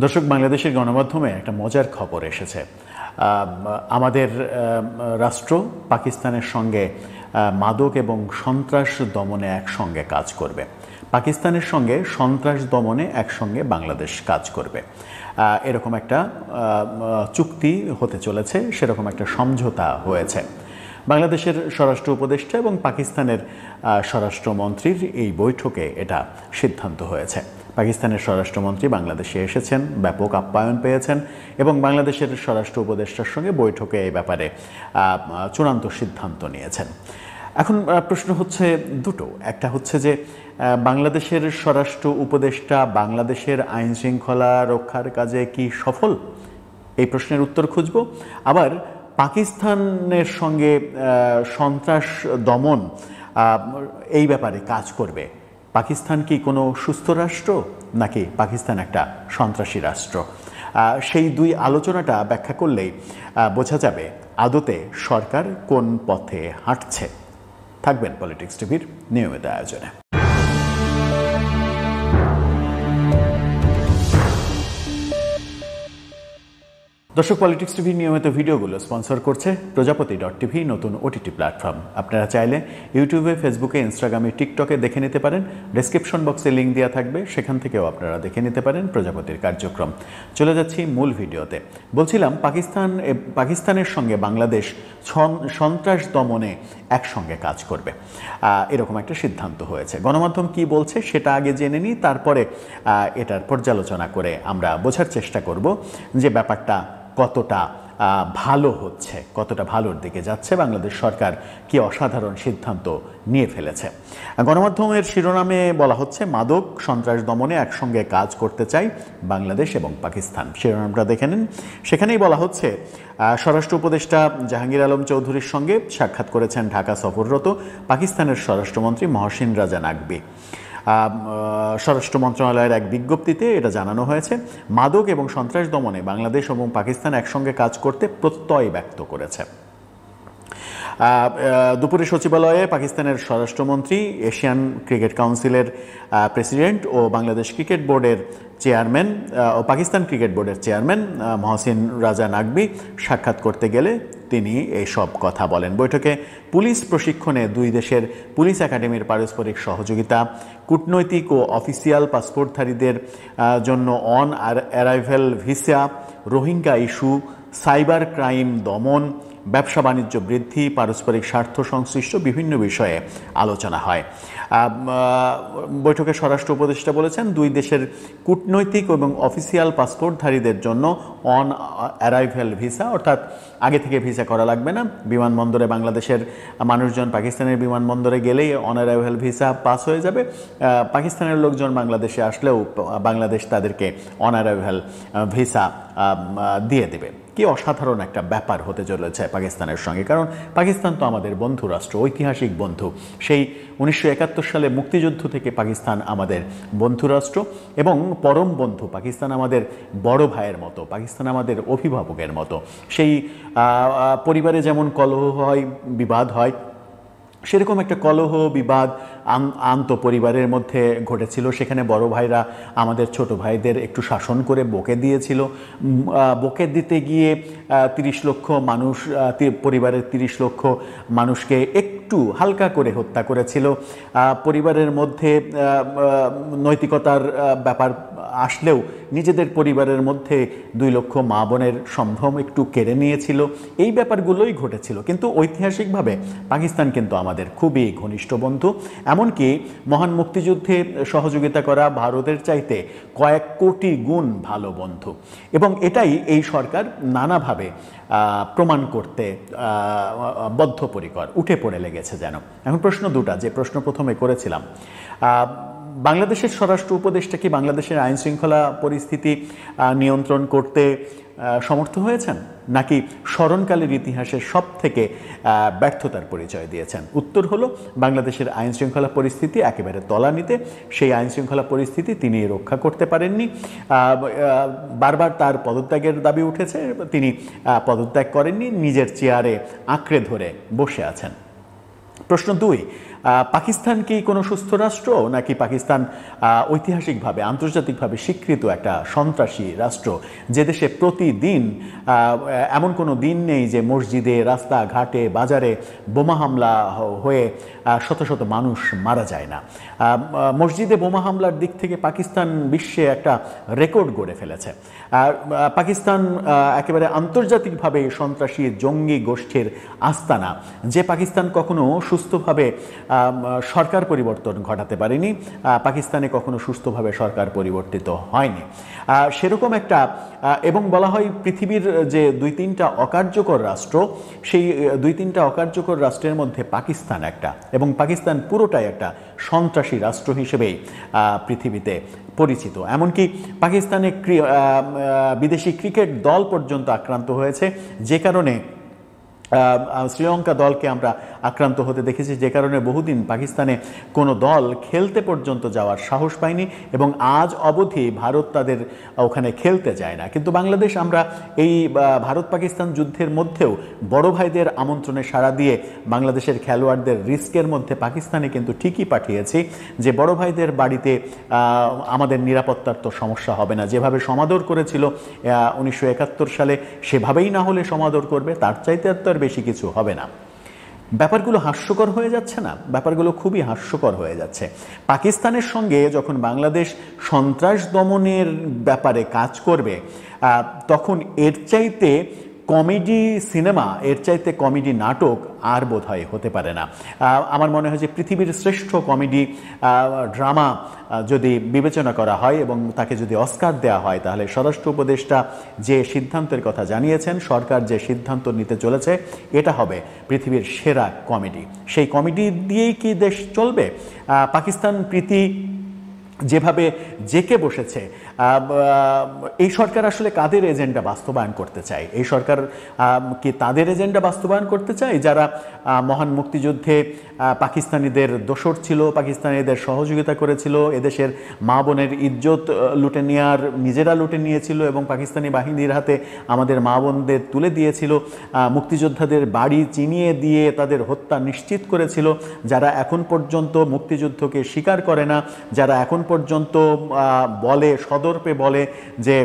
দর্শক, বাংলাদেশের গণমাধ্যমে একটা মজার খবর এসেছে। আমাদের রাষ্ট্র পাকিস্তানের সঙ্গে মাদক এবং সন্ত্রাস দমনে একসঙ্গে কাজ করবে। পাকিস্তানের সঙ্গে সন্ত্রাস দমনে একসঙ্গে বাংলাদেশ কাজ করবে, এরকম একটা চুক্তি হতে চলেছে, সেরকম একটা সমঝোতা হয়েছে। বাংলাদেশের স্বরাষ্ট্র উপদেষ্টা এবং পাকিস্তানের স্বরাষ্ট্রমন্ত্রীর এই বৈঠকে এটা সিদ্ধান্ত হয়েছে। পাকিস্তানের স্বরাষ্ট্রমন্ত্রী বাংলাদেশে এসেছেন, ব্যাপক আপ্যায়ন পেয়েছেন এবং বাংলাদেশের স্বরাষ্ট্র উপদেষ্টার সঙ্গে বৈঠকে এই ব্যাপারে চূড়ান্ত সিদ্ধান্ত নিয়েছেন। এখন প্রশ্ন হচ্ছে দুটো। একটা হচ্ছে যে বাংলাদেশের স্বরাষ্ট্র উপদেষ্টা বাংলাদেশের আইন শৃঙ্খলা রক্ষার কাজে কি সফল, এই প্রশ্নের উত্তর খুঁজব। আবার পাকিস্তানের সঙ্গে সন্ত্রাস দমন এই ব্যাপারে কাজ করবে। পাকিস্তান কি কোনো সুস্থ রাষ্ট্র, নাকি পাকিস্তান একটা সন্ত্রাসী রাষ্ট্র? সেই দুই আলোচনাটা ব্যাখ্যা করলেই বোঝা যাবে আদতে সরকার কোন পথে হাঁটছে। থাকবেন পলিটিক্স টিভির নিয়মিত আয়োজনে। দর্শক, পলিটিক্স টিভির নিয়মিত ভিডিওগুলো স্পন্সর করছে প্রজাপতি.টিভি, নতুন ওটিটি প্ল্যাটফর্ম। আপনারা চাইলে ইউটিউবে, ফেসবুকে, ইনস্টাগ্রামে, টিকটকে দেখে নিতে পারেন। ডেসক্রিপশন বক্সে লিঙ্ক দেওয়া থাকবে, সেখান থেকেও আপনারা দেখে নিতে পারেন প্রজাপতির কার্যক্রম। চলে যাচ্ছি মূল ভিডিওতে। বলছিলাম পাকিস্তানের সঙ্গে বাংলাদেশ সন্ত্রাস দমনে একসঙ্গে কাজ করবে, এরকম একটা সিদ্ধান্ত হয়েছে। গণমাধ্যম কি বলছে সেটা আগে জেনে নিই, তারপরে এটার পর্যালোচনা করে আমরা বোঝার চেষ্টা করব যে ব্যাপারটা কতটা ভালো হচ্ছে, কতটা ভালোর দিকে যাচ্ছে। বাংলাদেশ সরকার কি অসাধারণ সিদ্ধান্ত নিয়ে ফেলেছে। গণমাধ্যমের শিরোনামে বলা হচ্ছে, মাদক সন্ত্রাস দমনে একসঙ্গে কাজ করতে চাই বাংলাদেশ এবং পাকিস্তান। শিরোনামটা দেখে নিন। সেখানেই বলা হচ্ছে, স্বরাষ্ট্র উপদেষ্টা জাহাঙ্গীর আলম চৌধুরীর সঙ্গে সাক্ষাৎ করেছেন ঢাকা সফররত পাকিস্তানের স্বরাষ্ট্রমন্ত্রী মহসিন রাজা নাকভি। স্বরাষ্ট্র মন্ত্রণালয়ের এক বিজ্ঞপ্তিতে এটা জানানো হয়েছে, মাদক এবং সন্ত্রাস দমনে বাংলাদেশ এবং পাকিস্তান একসঙ্গে কাজ করতে প্রত্যয় ব্যক্ত করেছে। দুপুরে সচিবালয়ে পাকিস্তানের স্বরাষ্ট্রমন্ত্রী, এশিয়ান ক্রিকেট কাউন্সিলের প্রেসিডেন্ট ও বাংলাদেশ ক্রিকেট বোর্ডের চেয়ারম্যান ও পাকিস্তান ক্রিকেট বোর্ডের চেয়ারম্যান মহসিন রাজা নাকভি সাক্ষাৎ করতে গেলে তিনি এইসব কথা বলেন। বৈঠকে পুলিশ প্রশিক্ষণে দুই দেশের পুলিশ একাডেমির পারস্পরিক সহযোগিতা, কূটনৈতিক ও অফিসিয়াল পাসপোর্টধারীদের জন্য on arrival visa, Rohingya issue, cyber crime দমন, ব্যবসা বাণিজ্য বৃদ্ধি, পারস্পরিক স্বার্থ সংশ্লিষ্ট বিভিন্ন বিষয়ে আলোচনা হয়। বৈঠকে স্বরাষ্ট্র উপদেষ্টা বলেছেন, দুই দেশের কূটনৈতিক এবং অফিসিয়াল পাসপোর্টধারীদের জন্য অন অ্যারাইভেল ভিসা, অর্থাৎ আগে থেকে ভিসা করা লাগবে না। বিমানবন্দরে বাংলাদেশের মানুষজন পাকিস্তানের বিমানবন্দরে গেলেই অন অ্যারাইভেল ভিসা পাস হয়ে যাবে। পাকিস্তানের লোকজন বাংলাদেশে আসলেও বাংলাদেশ তাদেরকে অন অ্যারাইভেল ভিসা দিয়ে দেবে। কি অসাধারণ একটা ব্যাপার হতে চলেছে পাকিস্তানের সঙ্গে, কারণ পাকিস্তান তো আমাদের বন্ধু রাষ্ট্র, ঐতিহাসিক বন্ধু। সেই 1971 সালে মুক্তিযুদ্ধ থেকে পাকিস্তান আমাদের বন্ধু রাষ্ট্র এবং পরম বন্ধু। পাকিস্তান আমাদের বড় ভাইয়ের মতো, পাকিস্তান আমাদের অভিভাবকের মতো। সেই পরিবারে যেমন কলহ হয়, বিবাদ হয়, সেরকম একটা কলহ বিবাদ আন্তঃপরিবারের মধ্যে ঘটেছিল। সেখানে বড় ভাইরা আমাদের ছোট ভাইদের একটু শাসন করে বকে দিয়েছিল। বকে দিতে গিয়ে 30 লক্ষ মানুষ, পরিবারের 30 লক্ষ মানুষকে একটু হালকা করে হত্যা করেছিল। পরিবারের মধ্যে নৈতিকতার ব্যাপার আসলেও নিজেদের পরিবারের মধ্যে 2 লক্ষ মা বোনের সম্ভ্রম একটু কেড়ে নিয়েছিল। এই ব্যাপারগুলোই ঘটেছিল। কিন্তু ঐতিহাসিকভাবে পাকিস্তান কিন্তু আমাদের খুবই ঘনিষ্ঠ বন্ধু। এমনকি মহান মুক্তিযুদ্ধে সহযোগিতা করা ভারতের চাইতে কয়েক কোটি গুণ ভালো বন্ধু, এবং এটাই এই সরকার নানাভাবে প্রমাণ করতে বদ্ধপরিকর, উঠে পড়ে লেগেছে যেন। এখন প্রশ্ন দুটা, যে প্রশ্ন প্রথমে করেছিলাম, বাংলাদেশের স্বরাষ্ট্র উপদেষ্টা কি বাংলাদেশের আইন শৃঙ্খলা পরিস্থিতি নিয়ন্ত্রণ করতে সমর্থ হয়েছেন, নাকি স্মরণকালের ইতিহাসের সব থেকে ব্যর্থতার পরিচয় দিয়েছেন? উত্তর হলো, বাংলাদেশের আইন শৃঙ্খলা পরিস্থিতি একেবারে তলানিতে। সেই আইন শৃঙ্খলা পরিস্থিতি তিনি রক্ষা করতে পারেননি। বারবার তার পদত্যাগের দাবি উঠেছে, তিনি পদত্যাগ করেননি, নিজের চেয়ারে আঁকড়ে ধরে বসে আছেন। প্রশ্ন দুই, পাকিস্তান কি কোনো সুস্থ রাষ্ট্র, নাকি পাকিস্তান ঐতিহাসিকভাবে আন্তর্জাতিকভাবে স্বীকৃত একটা সন্ত্রাসী রাষ্ট্র, যে দেশে প্রতিদিন এমন কোনো দিন নেই যে মসজিদে, রাস্তাঘাটে, বাজারে বোমা হামলা হয়ে শত শত মানুষ মারা যায় না। মসজিদে বোমা হামলার দিক থেকে পাকিস্তান বিশ্বে একটা রেকর্ড গড়ে ফেলেছে। পাকিস্তান একেবারে আন্তর্জাতিকভাবে সন্ত্রাসী জঙ্গি গোষ্ঠীর আস্তানা। যে পাকিস্তান কখনো সুস্থভাবে সরকার পরিবর্তন ঘটাতে পারেনি, পাকিস্তানে কখনো সুস্থভাবে সরকার পরিবর্তিত হয়নি, সেরকম একটা, এবং বলা হয় পৃথিবীর যে 2-3টা অকার্যকর রাষ্ট্র, সেই 2-3টা অকার্যকর রাষ্ট্রের মধ্যে পাকিস্তান একটা, এবং পাকিস্তান পুরোটাই একটা সন্ত্রাসী রাষ্ট্র হিসেবেই পৃথিবীতে পরিচিত। এমনকি পাকিস্তানে বিদেশি ক্রিকেট দল পর্যন্ত আক্রান্ত হয়েছে, যে কারণে শ্রীলঙ্কা দলকে আমরা আক্রান্ত হতে দেখেছি, যে কারণে বহুদিন পাকিস্তানে কোনো দল খেলতে পর্যন্ত যাওয়ার সাহস পায়নি, এবং আজ অবধি ভারত তাদের ওখানে খেলতে যায় না। কিন্তু বাংলাদেশ, আমরা এই ভারত পাকিস্তান যুদ্ধের মধ্যেও বড় ভাইদের আমন্ত্রণে সাড়া দিয়ে বাংলাদেশের খেলোয়াড়দের রিস্কের মধ্যে পাকিস্তানে কিন্তু ঠিকই পাঠিয়েছি, যে বড় ভাইদের বাড়িতে আমাদের নিরাপত্তার তো সমস্যা হবে না। যেভাবে সমাদর করেছিল 1971 সালে, সেভাবেই না হলে সমাদর করবে, তার চাইতে আর বেশি কিছু হবে না। ব্যাপারগুলো হাস্যকর হয়ে যাচ্ছে না? ব্যাপারগুলো খুবই হাস্যকর হয়ে যাচ্ছে। পাকিস্তানের সঙ্গে যখন বাংলাদেশ সন্ত্রাস দমনের ব্যাপারে কাজ করবে, তখন এর চাইতে কমেডি সিনেমা, এর চাইতে কমেডি নাটক আর বোধহয় হতে পারে না। আমার মনে হয় যে পৃথিবীর শ্রেষ্ঠ কমেডি ড্রামা যদি বিবেচনা করা হয় এবং তাকে যদি অস্কার দেওয়া হয়, তাহলে স্বরাষ্ট্র উপদেষ্টা যে সিদ্ধান্তের কথা জানিয়েছেন, সরকার যে সিদ্ধান্ত নিতে চলেছে, এটা হবে পৃথিবীর সেরা কমেডি। সেই কমেডি দিয়েই কি দেশ চলবে? পাকিস্তান প্রীতি যেভাবে জেকে বসেছে, এই সরকার আসলে কাদের এজেন্ডা বাস্তবায়ন করতে চায়? এই সরকার কি তাদের এজেন্ডা বাস্তবায়ন করতে চায় যারা মহান মুক্তিযুদ্ধে পাকিস্তানিদের দোসর ছিল, পাকিস্তানিদের সহযোগিতা করেছিল, এদেশের মা বোনের ইজ্জত লুটে নেওয়ার, নিজেরা লুটে নিয়েছিল এবং পাকিস্তানি বাহিনীর হাতে আমাদের মা বোনদের তুলে দিয়েছিল, মুক্তিযোদ্ধাদের বাড়ি চিনিয়ে দিয়ে তাদের হত্যা নিশ্চিত করেছিল, যারা এখন পর্যন্ত মুক্তিযুদ্ধকে স্বীকার করে না, যারা এখন পর্যন্ত বলে, সদর্পে বলে যে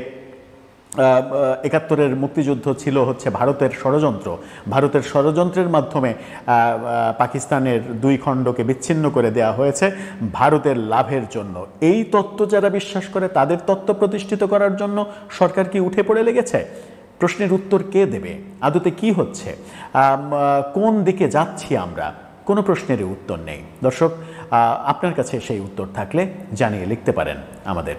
71-এর মুক্তিযুদ্ধ ছিল হচ্ছে ভারতের ষড়যন্ত্র, ভারতের ষড়যন্ত্রের মাধ্যমে পাকিস্তানের 2 খণ্ডকে বিচ্ছিন্ন করে দেওয়া হয়েছে ভারতের লাভের জন্য। এই তত্ত্ব যারা বিশ্বাস করে, তাদের তত্ত্ব প্রতিষ্ঠিত করার জন্য সরকার কি উঠে পড়ে লেগেছে? প্রশ্নের উত্তর কে দেবে? আদতে কি হচ্ছে? কোন দিকে যাচ্ছি আমরা? কোনো প্রশ্নেরই উত্তর নেই। দর্শক, আপনার কাছে সেই উত্তর থাকলে জানিয়ে লিখতে পারেন আমাদের।